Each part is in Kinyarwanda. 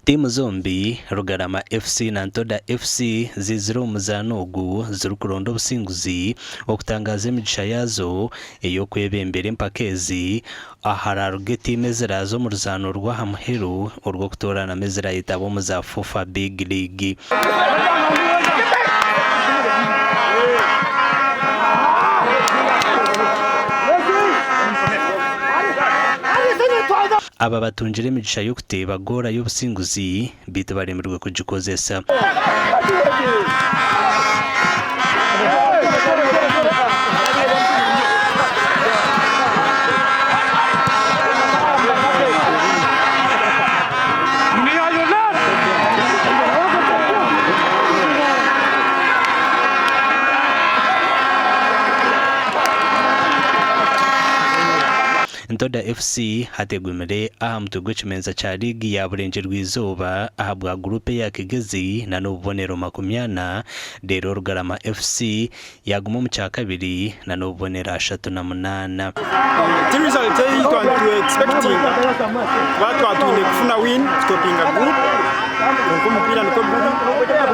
Timu zombi Rugarama FC na NTODA FC zizira omuzano ogu ziri kuronda obusinguzi okutangaza emigisha yazo eyo kwebembera empakezi ahararuge timu eziraza omu ruzano rw'aha muheru orw'okutoorana mezira yetaba omuza FIFA Big League. Aba batunjire emigisha yo kuteba gora y'obusinguzi bitu baremerwe kugikozesa. NTODA FC hategumire aha mutwe gw'ekimenza kya ligi ya burenje rw'izuba aha bwa groupe ya kikazi na n'obubonero 80 rero Rugarama FC yaguma mu cya kabiri na n'obubonero 38. The result is expecting batwatune kufuna win stopping a group kumupira niko buri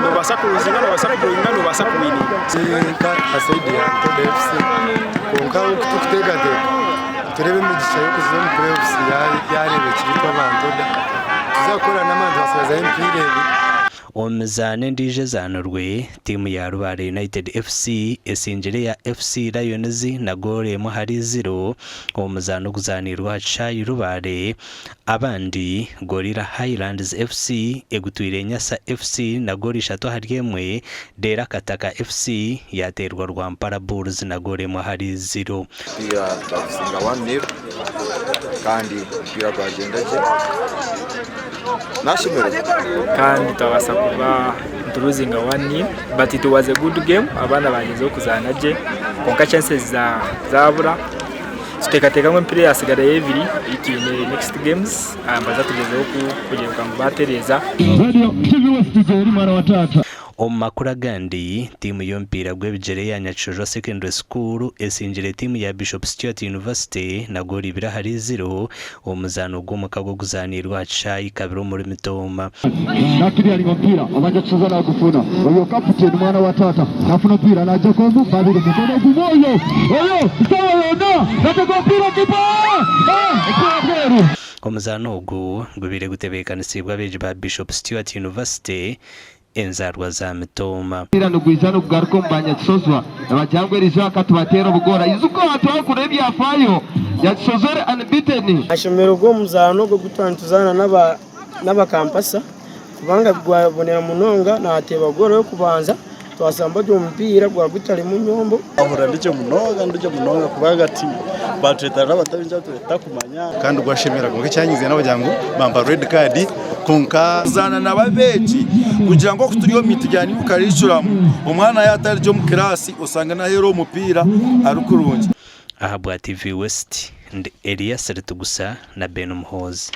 no basakuruzinga no basakuruzinga no basakuwini asaidia NTODA FC konka kututegade turebe imigisha yo kuziza mu playoffs yarebe kibitwa NTODA tuzakora n'amandi basaza empire omuzane ndije zanurwe timu ya Rubare United FC esinjire ya FC Lions na gole mu hari 0 omuzano guzanirwa cha Rubare abandi Gorilla Highlands FC egutwire Nyasa FC na goli 3 hari emwe dera Kataka FC yaterwa Rwampara Bulls na gole mu hari 0 ya twasinga 1-0 kandi pira kwagendaje kandi twabasa kuba losing 1-0 but it was a good game abana bagezeho kuzanaje konka chances zabura tutekateka ngo player asigara eviri ikine next games ambaza tugezeho kugeruka mu batereza Omakura gandi timu y'ompira gw'ebigere ya Nyakijojo Secondary School esinjire timu ya Bishop Stuart University na goli 2 hari 0 omuzano gw'omuka gwo guzanirwa chayi kabiro muri mitoma nakiri ali mpira abaje kuzana kufuna oyo kapiteni mwana wa tata nafuna mpira na Jacob babiri mkono gumoyo oyo sawa na nataka mpira kipa omuzano ogwo gwibire gutebekanisibwa beje ba Bishop Stuart University enzarwa za mitoma irano gwizano kugaruko mbanya kisozwa abajangwe rizo akatubatera bugora izuko atwakure byafayo yakisozore unbeaten ashomero go muzano go gutantuzana n'aba kampasa kubanga gwabonera munonga na ateba goro yo kubanza twasamba byo mpira gwa gutari mu nyombo ahora ndice munonga kubaga ati batretara batabinja takumanya kandi gwashemera ngo cyanyize n'abajyango bamba red card konka zana nababeji kugira ngo kuturiyo mitijyani ukaricuramo umwana yatari cyo mu class usanga na hero umupira arukurunje aha bwa TV West ndi Elias Retugusa na Ben Muhozi.